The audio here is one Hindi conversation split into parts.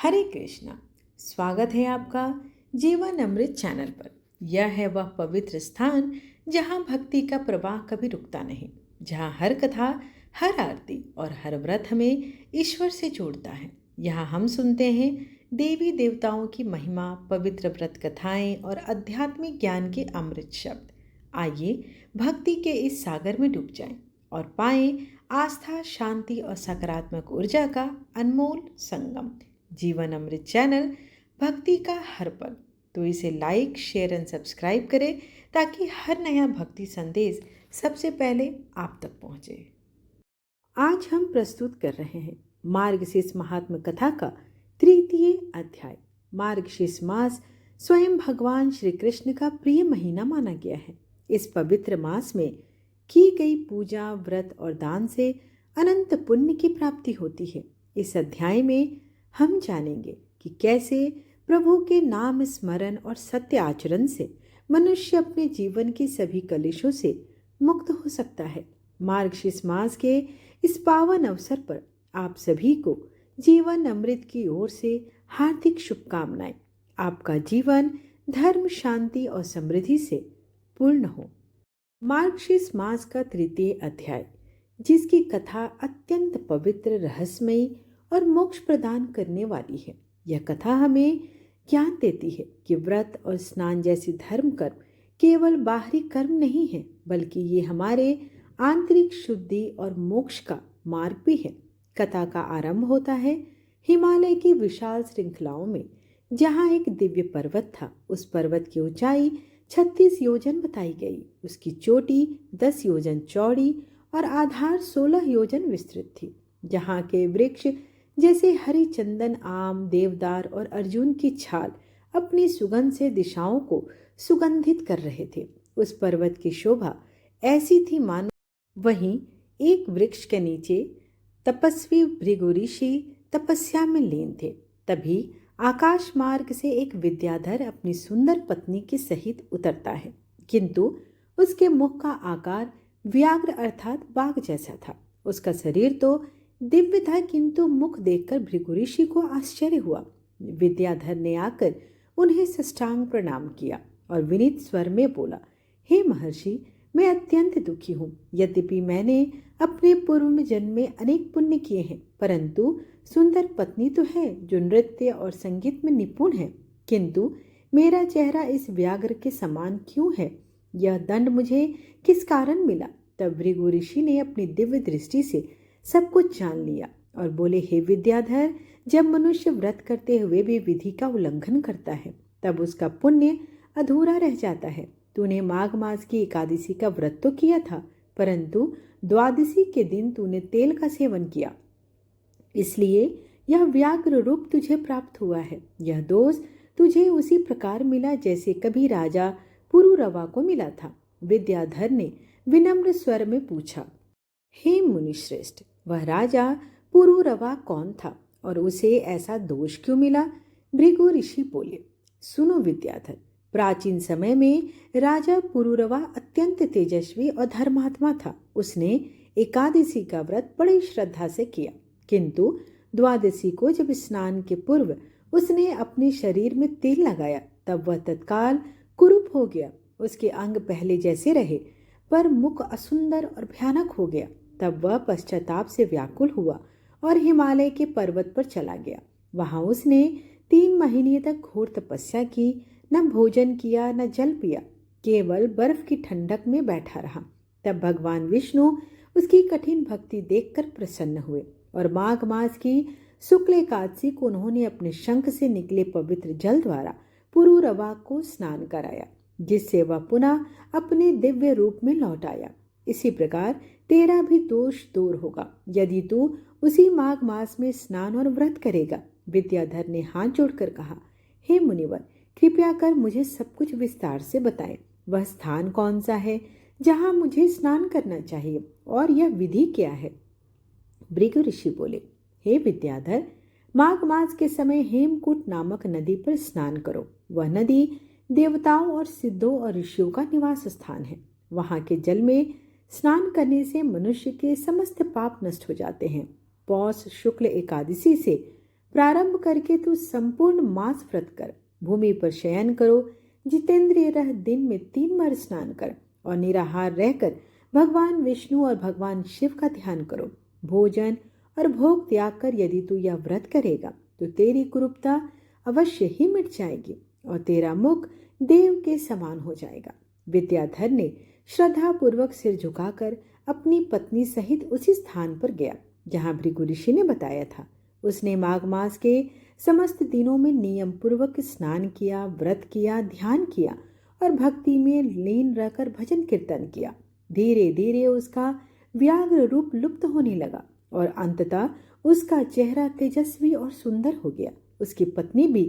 हरे कृष्णा। स्वागत है आपका जीवन अमृत चैनल पर। यह है वह पवित्र स्थान जहाँ भक्ति का प्रवाह कभी रुकता नहीं, जहाँ हर कथा, हर आरती और हर व्रत हमें ईश्वर से जोड़ता है। यहाँ हम सुनते हैं देवी देवताओं की महिमा, पवित्र व्रत कथाएं और आध्यात्मिक ज्ञान के अमृत शब्द। आइए भक्ति के इस सागर में डूब जाएं और पाएं आस्था, शांति और सकारात्मक ऊर्जा का अनमोल संगम। जीवन अमृत चैनल, भक्ति का हर पल। तो इसे लाइक, शेयर एंड सब्सक्राइब करें ताकि हर नया भक्ति संदेश सबसे पहले आप तक पहुंचे। आज हम प्रस्तुत कर रहे हैं मार्गशीर्ष महात्म कथा का तृतीय अध्याय। मार्गशीर्ष मास स्वयं भगवान श्री कृष्ण का प्रिय महीना माना गया है। इस पवित्र मास में की गई पूजा, व्रत और दान से अनंत पुण्य की प्राप्ति होती है। इस अध्याय में हम जानेंगे कि कैसे प्रभु के नाम स्मरण और सत्य आचरण से मनुष्य अपने जीवन की सभी कलेशों से मुक्त हो सकता है। मार्गशीर्ष मास के इस पावन अवसर पर आप सभी को जीवन अमृत की ओर से हार्दिक शुभकामनाएं। आपका जीवन धर्म, शांति और समृद्धि से पूर्ण हो। मार्गशीर्ष मास का तृतीय अध्याय, जिसकी कथा अत्यंत पवित्र, रहस्यमयी और मोक्ष प्रदान करने वाली है। यह कथा हमें ज्ञान देती है कि व्रत और स्नान जैसे धर्म कर्म केवल बाहरी कर्म नहीं है, बल्कि ये हमारे आंतरिक शुद्धि और मोक्ष का मार्ग भी है। कथा का आरंभ होता है हिमालय की विशाल श्रृंखलाओं में, जहाँ एक दिव्य पर्वत था। उस पर्वत की ऊंचाई 36 योजन बताई गई। उसकी चोटी 10 योजन चौड़ी और आधार 16 योजन विस्तृत थी। जहाँ के वृक्ष जैसे हरी चंदन, आम, देवदार और अर्जुन की छाल अपनी सुगंध से दिशाओं को सुगंधित कर रहे थे। उस पर्वत की शोभा ऐसी थी मानो वहीं एक वृक्ष के नीचे तपस्वी भृगु ऋषि तपस्या में लीन थे। तभी आकाश मार्ग से एक विद्याधर अपनी सुंदर पत्नी के सहित उतरता है, किंतु उसके मुख का आकार व्याघ्र अर्थात बाघ जैसा था। उसका शरीर तो दिव्य था, किंतु मुख देखकर भृगु ऋषि को आश्चर्य हुआ। विद्याधर ने आकर उन्हें साष्टांग प्रणाम किया और विनीत स्वर में बोला, हे महर्षि, मैं अत्यंत दुखी हूँ। यद्यपि मैंने अपने पूर्व जन्म में अनेक पुण्य किए हैं, परंतु सुंदर पत्नी तो है जो नृत्य और संगीत में निपुण है, किंतु मेरा चेहरा इस व्याघ्र के समान क्यों है? यह दंड मुझे किस कारण मिला? तब भृगु ऋषि ने अपनी दिव्य दृष्टि से सब कुछ जान लिया और बोले, हे विद्याधर, जब मनुष्य व्रत करते हुए भी विधि का उल्लंघन करता है, तब उसका पुण्य अधूरा रह जाता है। तूने माघ मास की एकादशी का व्रत तो किया था, परंतु द्वादशी के दिन तूने तेल का सेवन किया, इसलिए यह व्याघ्र रूप तुझे प्राप्त हुआ है। यह दोष तुझे उसी प्रकार मिला जैसे कभी राजा पुरुरवा को मिला था। विद्याधर ने विनम्र स्वर में पूछा, हे मुनिश्रेष्ठ, वह राजा पुरुरवा कौन था और उसे ऐसा दोष क्यों मिला? भृगु ऋषि बोले, सुनो विद्याधर, प्राचीन समय में राजा पुरुरवा अत्यंत तेजस्वी और धर्मात्मा था। उसने एकादशी का व्रत बड़ी श्रद्धा से किया, किंतु द्वादशी को जब स्नान के पूर्व उसने अपने शरीर में तेल लगाया, तब वह तत्काल कुरूप हो गया। उसके अंग पहले जैसे रहे, पर मुख असुंदर और भयानक हो गया। तब वह पश्चाताप से व्याकुल हुआ और हिमालय के पर्वत पर चला गया। वहां उसने 3 महीने तक घोर तपस्या की, न भोजन किया न जल पिया, केवल बर्फ की ठंडक में बैठा रहा। तब भगवान विष्णु उसकी कठिन भक्ति देखकर प्रसन्न हुए और माघ मास की शुक्ल एकादशी को उन्होंने अपने शंख से निकले पवित्र जल द्वारा पुरुरवा को स्नान कराया, जिससे वह पुनः अपने दिव्य रूप में लौट आया। इसी प्रकार तेरा भी दोष दूर होगा यदि तू उसी माघ मास में स्नान और व्रत करेगा। विद्याधर ने हाथ जोड़कर कहा, हे मुनिवर, कृपया कर मुझे सब कुछ विस्तार से बताएं। वह स्थान कौन सा है जहां मुझे स्नान करना चाहिए और यह विधि क्या है? भृगु ऋषि बोले, हे विद्याधर, माघ मास के समय हेमकूट नामक नदी पर स्नान करो। वह नदी देवताओं और सिद्धों और ऋषियों का निवास स्थान है। वहां के जल में स्नान करने से मनुष्य के समस्त पाप नष्ट हो जाते हैं। पौष शुक्ल एकादशी से प्रारंभ करके तू संपूर्ण मास व्रत कर। भूमि पर शयन करो, जितेंद्रिय रह, दिन में 3 बार स्नान कर और निराहार रहकर भगवान विष्णु और भगवान शिव का ध्यान करो। भोजन और भोग त्याग कर यदि तू यह व्रत करेगा तो तेरी कुरूपता अवश्य ही मिट जाएगी और तेरा मुख देव के समान हो जाएगा। विद्याधर ने श्रद्धा पूर्वक सिर झुकाकर अपनी पत्नी सहित उसी स्थान पर गया जहां भृगु ऋषि ने बताया था। उसने माघ मास के समस्त दिनों में नियम पूर्वक स्नान किया, व्रत किया, ध्यान किया और भक्ति में लीन रहकर भजन कीर्तन किया। धीरे धीरे उसका व्याघ्र रूप लुप्त होने लगा और अंततः उसका चेहरा तेजस्वी और सुंदर हो गया। उसकी पत्नी भी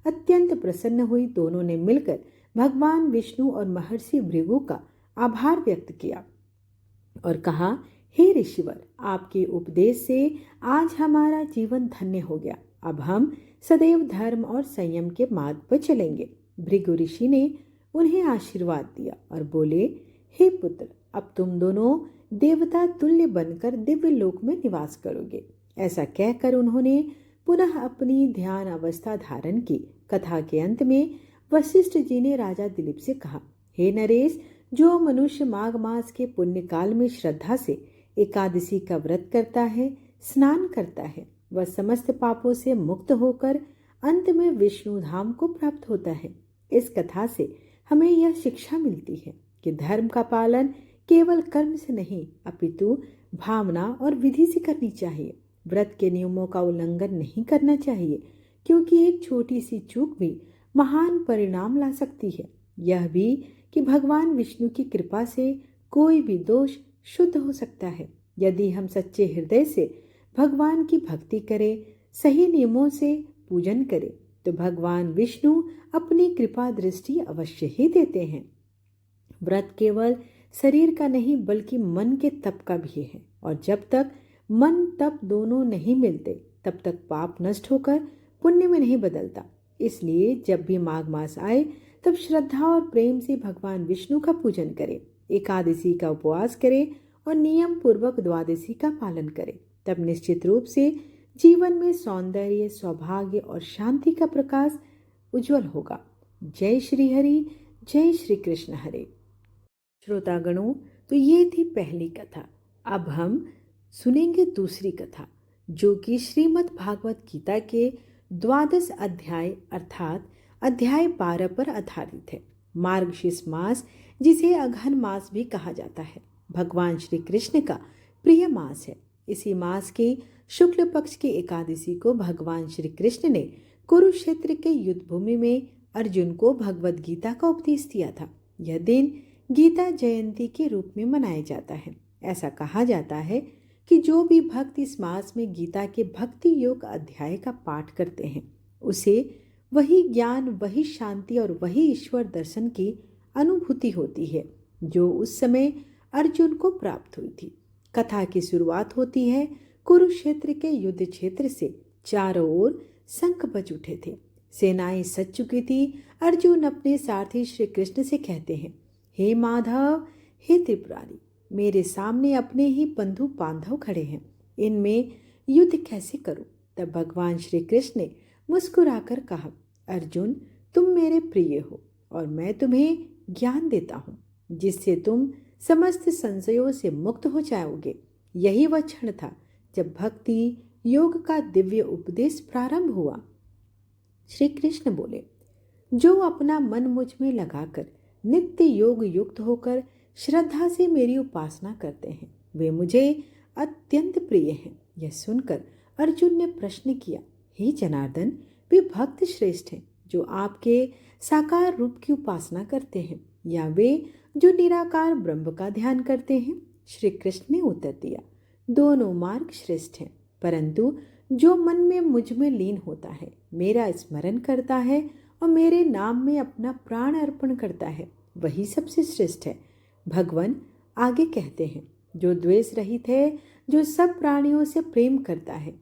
अत्यंत प्रसन्न हुई। दोनों ने मिलकर भगवान विष्णु और महर्षि भृगु का आभार व्यक्त किया और कहा, हे ऋषिवर, आपके उपदेश से आज हमारा जीवन धन्य हो गया। अब हम सदैव धर्म और संयम के मार्ग पर चलेंगे। भृगु ऋषि ने उन्हें आशीर्वाद दिया और बोले, हे पुत्र, अब तुम दोनों देवता तुल्य बनकर दिव्य लोक में निवास करोगे। ऐसा कहकर उन्होंने पुनः अपनी ध्यान अवस्था धारण की। कथा के अंत में वशिष्ठ जी ने राजा दिलीप से कहा, हे नरेश, जो मनुष्य माघ मास के पुण्य काल में श्रद्धा से एकादशी का व्रत करता है, स्नान करता है, वह समस्त पापों से मुक्त होकर अंत में विष्णु धाम को प्राप्त होता है। इस कथा से हमें यह शिक्षा मिलती है कि धर्म का पालन केवल कर्म से नहीं अपितु भावना और विधि से करनी चाहिए। व्रत के नियमों का उल्लंघन नहीं करना चाहिए, क्योंकि एक छोटी सी चूक भी महान परिणाम ला सकती है। यह भी कि भगवान विष्णु की कृपा से कोई भी दोष शुद्ध हो सकता है। यदि हम सच्चे हृदय से भगवान की भक्ति करें, सही नियमों से पूजन करें, तो भगवान विष्णु अपनी कृपा दृष्टि अवश्य ही देते हैं। व्रत केवल शरीर का नहीं बल्कि मन के तप का भी है, और जब तक मन तप दोनों नहीं मिलते तब तक पाप नष्ट होकर पुण्य में नहीं बदलता। इसलिए जब भी माघ मास आए तब श्रद्धा और प्रेम से भगवान विष्णु का पूजन करें, एकादशी का उपवास करें और नियम पूर्वक द्वादशी का पालन करें। तब निश्चित रूप से जीवन में सौंदर्य, सौभाग्य और शांति का प्रकाश उज्जवल होगा। जय श्री हरि, जय श्री कृष्ण हरे। श्रोतागणों, तो ये थी पहली कथा। अब हम सुनेंगे दूसरी कथा, जो कि श्रीमद् भागवत गीता के 12 अध्याय अर्थात अध्याय 12 पर आधारित है। मार्गशीर्ष मास, जिसे अघन मास भी कहा जाता है, भगवान श्री कृष्ण का प्रिय मास है। इसी मास के शुक्ल पक्ष की एकादशी को भगवान श्री कृष्ण ने कुरुक्षेत्र के युद्ध भूमि में अर्जुन को भगवत गीता का उपदेश दिया था। यह दिन गीता जयंती के रूप में मनाया जाता है। ऐसा कहा जाता है कि जो भी भक्त इस मास में गीता के भक्ति योग अध्याय का पाठ करते हैं, उसे वही ज्ञान, वही शांति और वही ईश्वर दर्शन की अनुभूति होती है जो उस समय अर्जुन को प्राप्त हुई थी। कथा की शुरुआत होती है कुरुक्षेत्र के युद्ध क्षेत्र से। चारों ओर शंख बज उठे थे, सेनाएं सज चुकी थी। अर्जुन अपने सारथी श्री कृष्ण से कहते हैं, हे माधव, हे त्रिपुरारी, मेरे सामने अपने ही बंधु बांधव खड़े हैं, इनमें युद्ध कैसे करूं? तब भगवान श्री कृष्ण ने मुस्कुराकर कहा, अर्जुन, तुम मेरे प्रिय हो और मैं तुम्हें ज्ञान देता हूँ जिससे तुम समस्त संशयों से मुक्त हो जाओगे। यही वह क्षण था जब भक्ति योग का दिव्य उपदेश प्रारंभ हुआ। श्री कृष्ण बोले, जो अपना मन मुझ में लगाकर नित्य योग युक्त होकर श्रद्धा से मेरी उपासना करते हैं, वे मुझे अत्यंत प्रिय हैं। यह सुनकर अर्जुन ने प्रश्न किया, हे जनार्दन, वे भक्त श्रेष्ठ हैं जो आपके साकार रूप की उपासना करते हैं, या वे जो निराकार ब्रह्म का ध्यान करते हैं? श्री कृष्ण ने उत्तर दिया, दोनों मार्ग श्रेष्ठ हैं, परंतु जो मन में मुझ में लीन होता है, मेरा स्मरण करता है और मेरे नाम में अपना प्राण अर्पण करता है, वही सबसे श्रेष्ठ है। भगवान आगे कहते हैं, जो द्वेष रहित है, जो सब प्राणियों से प्रेम करता है,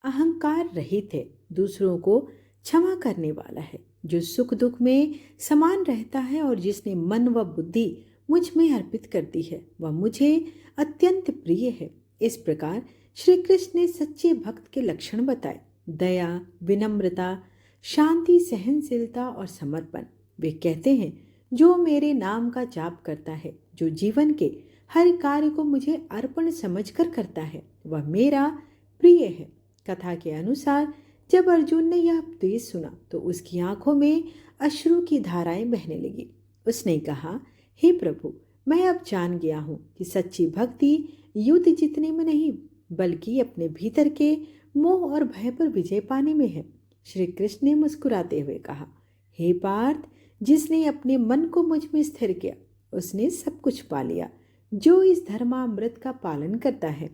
अहंकार रहित है, दूसरों को क्षमा करने वाला है, जो सुख दुख में समान रहता है और जिसने मन व बुद्धि मुझ में अर्पित कर दी है, वह मुझे अत्यंत प्रिय है। इस प्रकार श्री कृष्ण ने सच्चे भक्त के लक्षण बताए। दया, विनम्रता, शांति, सहनशीलता और समर्पण। वे कहते हैं, जो मेरे नाम का जाप करता है, जो जीवन के हर कार्य को मुझे अर्पण समझकर करता है, वह मेरा प्रिय है। कथा के अनुसार जब अर्जुन ने यह उपदेश सुना तो उसकी आंखों में अश्रु की धाराएं बहने लगी। उसने कहा, हे प्रभु, मैं अब जान गया हूँ कि सच्ची भक्ति युद्ध जीतने में नहीं, बल्कि अपने भीतर के मोह और भय पर विजय पाने में है। श्री कृष्ण ने मुस्कुराते हुए कहा, हे पार्थ, जिसने अपने मन को मुझ में स्थिर किया, उसने सब कुछ पा लिया। जो इस धर्मामृत का पालन करता है,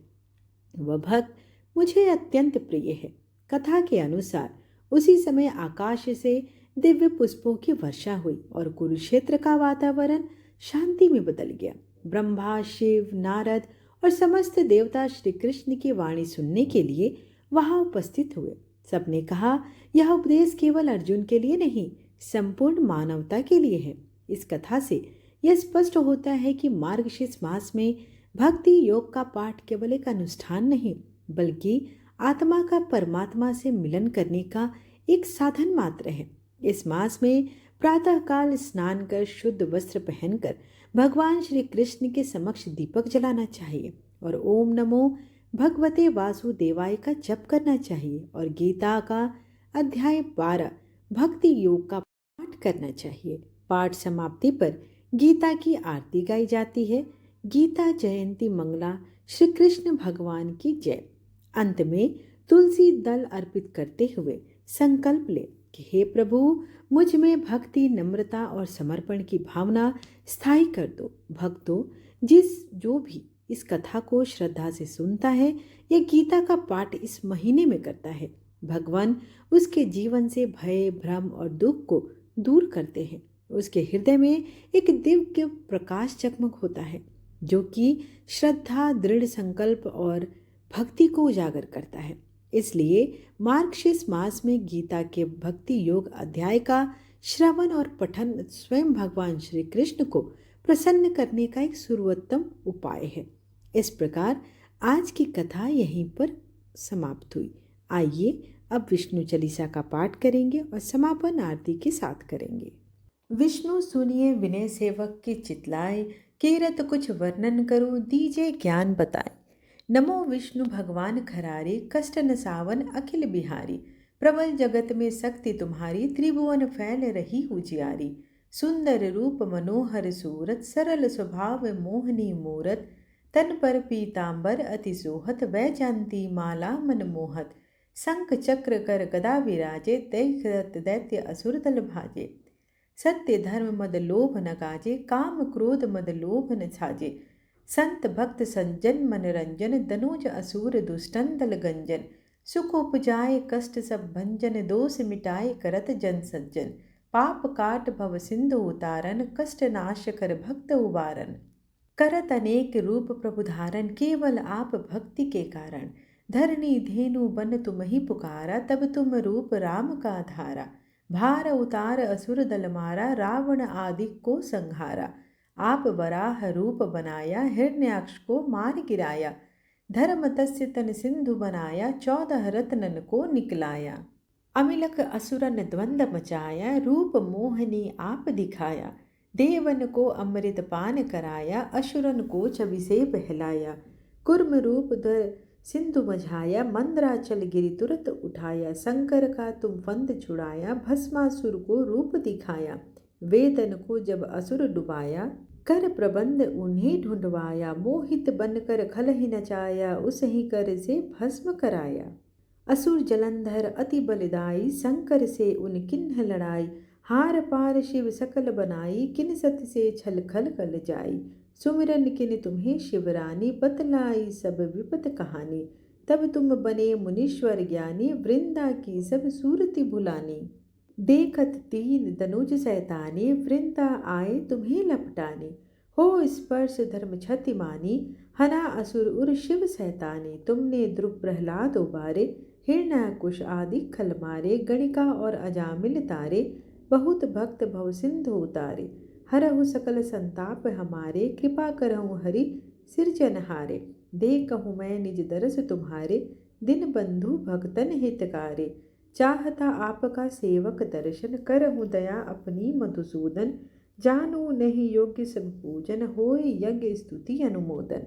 वह भक्त मुझे अत्यंत प्रिय है। कथा के अनुसार उसी समय आकाश से दिव्य पुष्पों की वर्षा हुई और कुरुक्षेत्र का वातावरण शांति में बदल गया। ब्रह्मा, शिव, नारद और समस्त देवता श्री कृष्ण की वाणी सुनने के लिए वहां उपस्थित हुए। सबने कहा, यह उपदेश केवल अर्जुन के लिए नहीं, संपूर्ण मानवता के लिए है। इस कथा से यह स्पष्ट होता है कि मार्गशीर्ष मास में भक्ति योग का पाठ केवल एक अनुष्ठान नहीं, बल्कि आत्मा का परमात्मा से मिलन करने का एक साधन मात्र है। इस मास में प्रातःकाल स्नान कर, शुद्ध वस्त्र पहनकर भगवान श्री कृष्ण के समक्ष दीपक जलाना चाहिए और ओम नमो भगवते वासुदेवाय का जप करना चाहिए और गीता का अध्याय 12 भक्ति योग का पाठ करना चाहिए। पाठ समाप्ति पर गीता की आरती गाई जाती है। गीता जयंती मंगला, श्री कृष्ण भगवान की जय। अंत में तुलसी दल अर्पित करते हुए संकल्प ले कि हे प्रभु, मुझ में भक्ति, नम्रता और समर्पण की भावना स्थायी कर दो। भक्तों, जो भी इस कथा को श्रद्धा से सुनता है या गीता का पाठ इस महीने में करता है, भगवान उसके जीवन से भय, भ्रम और दुख को दूर करते हैं। उसके हृदय में एक दिव्य प्रकाश जगमग होता है, जो कि श्रद्धा, दृढ़ संकल्प और भक्ति को उजागर करता है। इसलिए मार्गशीर्ष मास में गीता के भक्ति योग अध्याय का श्रवण और पठन स्वयं भगवान श्री कृष्ण को प्रसन्न करने का एक सर्वोत्तम उपाय है। इस प्रकार आज की कथा यहीं पर समाप्त हुई। आइए अब विष्णु चालीसा का पाठ करेंगे और समापन आरती के साथ करेंगे। विष्णु सुनिए विनय सेवक की चितलाए, कीरत कुछ वर्णन करूं दीजे ज्ञान बताए। नमो विष्णु भगवान खरारे, कष्ट नसावन अखिल बिहारी। प्रबल जगत में शक्ति तुम्हारी, त्रिभुवन फैल रही उजियारी। सुंदर रूप मनोहर सूरत, सरल स्वभाव मोहनी मूरत। तन पर पीतांबर अति सोहत, वैजयंती माला मनमोहत। शंख चक्र कर गदा विराजे, दैत्य दैत्य असुर दल भाजे। सत्य धर्म मद लोभ न गाजे, काम क्रोध मद लोभ न छाजे। संत भक्त संजन मनरंजन, दनुज असुर दुष्टन दल गंजन। सुख उपजाए कष्ट सब भंजन, दोष मिटाए करत जन सज्जन। पाप काट भव सिंधु उतारन, कष्ट नाश कर भक्त उबारन। करत अनेक रूप प्रभु धारण, केवल आप भक्ति के कारण। धरणी धेनु बन तुम ही पुकारा, तब तुम रूप राम का धारा। भार उतार असुर दल मारा, रावण आदि को संहारा। आप वराह रूप बनाया, हिरण्याक्ष को मार गिराया। धर्म तस्य तन सिंधु बनाया, 14 रत्नन को निकलाया। अमिलक असुरन द्वंद मचाया, रूप मोहनी आप दिखाया। देवन को अमृत पान कराया, असुरन को छवि से बहलाया। कुर्म रूप धर सिंधु मझाया, मंदराचल गिरि तुरत उठाया। शंकर का तुम फंद छुड़ाया, भस्मासुर को रूप दिखाया। वेदन को जब असुर डुबाया, कर प्रबंध उन्हें ढूंढवाया। मोहित बनकर खल ही नचाया, उस ही कर से भस्म कराया। असुर जलंधर अति बलिदाई, शंकर से उन किन्ह लड़ाई। हार पार शिव सकल बनाई, किन सत से छल खल कल जाई। सुमिरन किन तुम्हें शिवरानी, बतलाई सब विपत कहानी। तब तुम बने मुनीश्वर ज्ञानी, वृंदा की सब सूरति भुलानी। देखत तीन दनुज सैतानी, वृंदा आए तुम्हें लपटानी। हो स्पर्श धर्म क्षति मानी, हना असुर उर शिव सैतानी। तुमने ध्रुव प्रहलाद उबारे, हिरण्याकुश आदि खल मारे। गणिका और अजामिल तारे, बहुत भक्त भव सिंधु उतारे। हरहु सकल संताप हमारे, कृपा करहु हरि सिरजनहारे। दे कहूँ मैं निज दरस तुम्हारे, दिन बंधु भक्तन हितकारे। चाहता आपका सेवक दर्शन, करहूँ दया अपनी मधुसूदन। जानू नहीं योग्य सब पूजन, होय यज्ञ स्तुति अनुमोदन।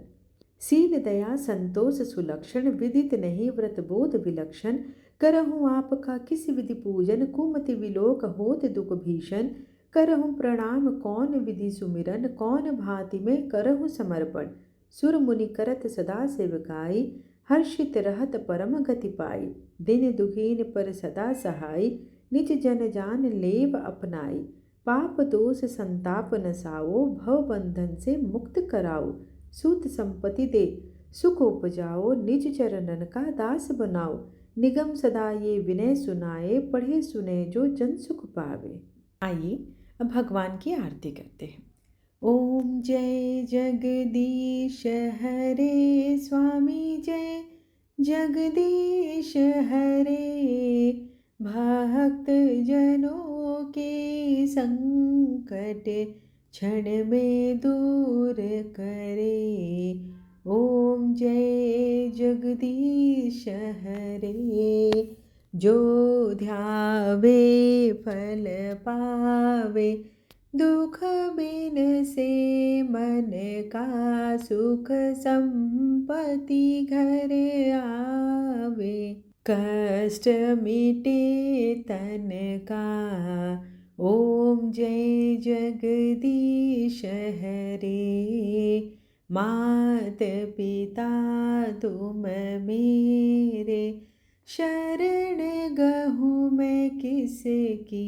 शील दया संतोष सुलक्षण, विदित नहीं व्रत बोध विलक्षण। करहूँ आपका किस विधि पूजन, कुमति विलोक होत दुख भीषण। करहूँ प्रणाम कौन विधि सुमिरन, कौन भांति में करहूँ समर्पण। सुर मुनि करत सदा सेवकाई, हर्षित रहत परम गति पाई। दिन दुखीन पर सदा सहाय, निज जन जान लेव अपनाई। पाप दोष संताप नसाओ, भव बंधन से मुक्त कराओ। सूत संपत्ति दे सुख उपजाओ, निज चरणन का दास बनाओ। निगम सदा ये विनय सुनाए, पढ़े सुने जो जन सुख पावे। आइए अब भगवान की आरती करते हैं। ओम जय जगदीश हरे स्वामी, जय जगदीश हरे। भक्त जनों के संकट क्षण में दूर करे। ओम जय जगदीश हरे। जो ध्यावे फल पावे, दुख बिन से मन का सुख संपत्ति घर आवे। कष्ट मिटे तन का, ओम जय जगदीश हरे। मात पिता तुम मेरे, शरण गहूँ मैं किसकी।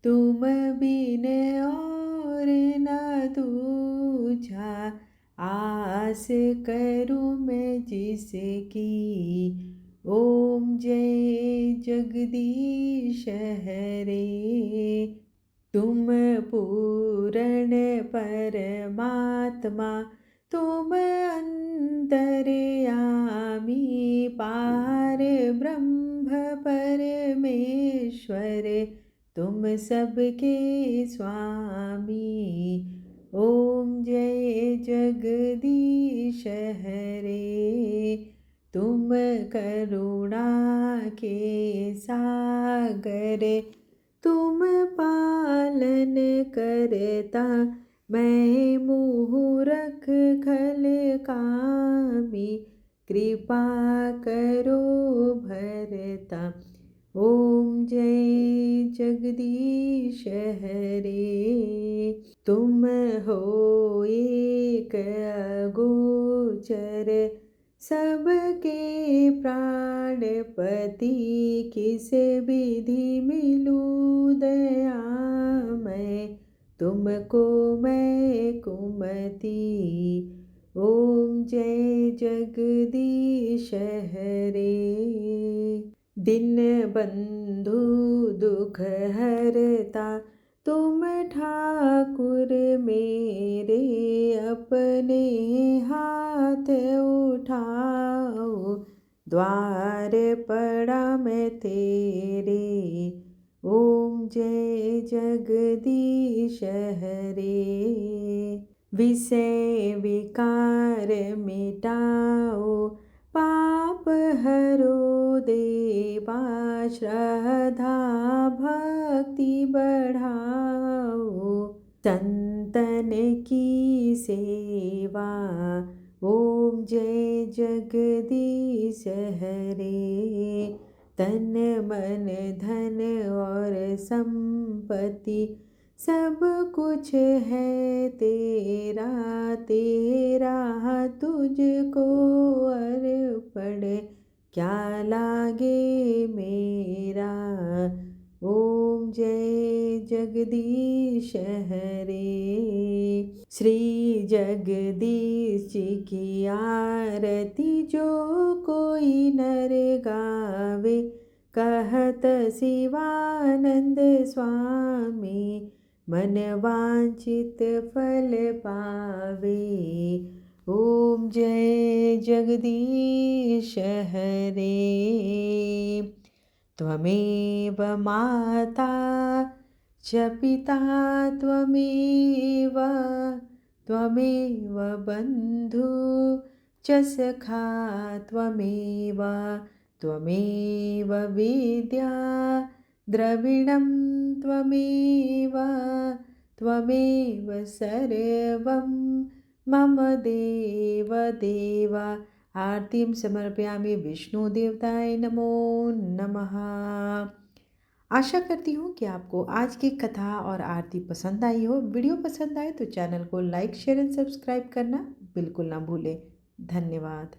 तुम बिन और न दूजा, आस करूँ मैं जिसकी। ओम जय जगदीश हरे। तुम पूर्ण परमात्मा, तुम अंतर्यामी। पार ब्रह्म परमेश्वर, तुम सबके स्वामी। ओम जय जगदीश हरे। तुम करुणा के सागर, तुम पालन करता। मैं मूरख खल कामी, कृपा करो भरता। ओम जय जगदीश हरे। तुम हो एक अगोचर, सबके प्राणपति। किस विधि मिलूं दया मैं, तुमको मैं कुमति। ओम जय जगदीश हरे। दिन बंधु दुख हरता, तुम ठाकुर मेरे। अपने हाथ उठाओ, द्वार पड़ा मैं तेरे। ओम जय जगदीश हरे। विषय विकार मिटाओ, पाप हरो देवा। श्रद्धा भक्ति बढ़ाओ, संतन की सेवा। ओम जय जगदीश हरे। तन मन धन और संपत्ति, सब कुछ है तेरा। तेरा तुझको अर्पण, क्या लागे मेरा। ओम जय जगदीश हरे। श्री जगदीश जी की आरती जो कोई नर गावे। कहत शिवानंद स्वामी, मन वांछित फल पावे। ओम जय जगदीश हरे। त्वमेव माता च पिता, त्वमेव त्वमेव बन्धु च सखा त्वमेव त्वमेव विद्या द्रविणं त्वमेव त्वमेव सर्वं मम देव देव। आरतीं समर्पयामि विष्णुदेवताय नमो नमः। आशा करती हूँ कि आपको आज की कथा और आरती पसंद आई हो। वीडियो पसंद आए तो चैनल को लाइक शेयर एंड सब्सक्राइब करना बिल्कुल ना भूलें। धन्यवाद।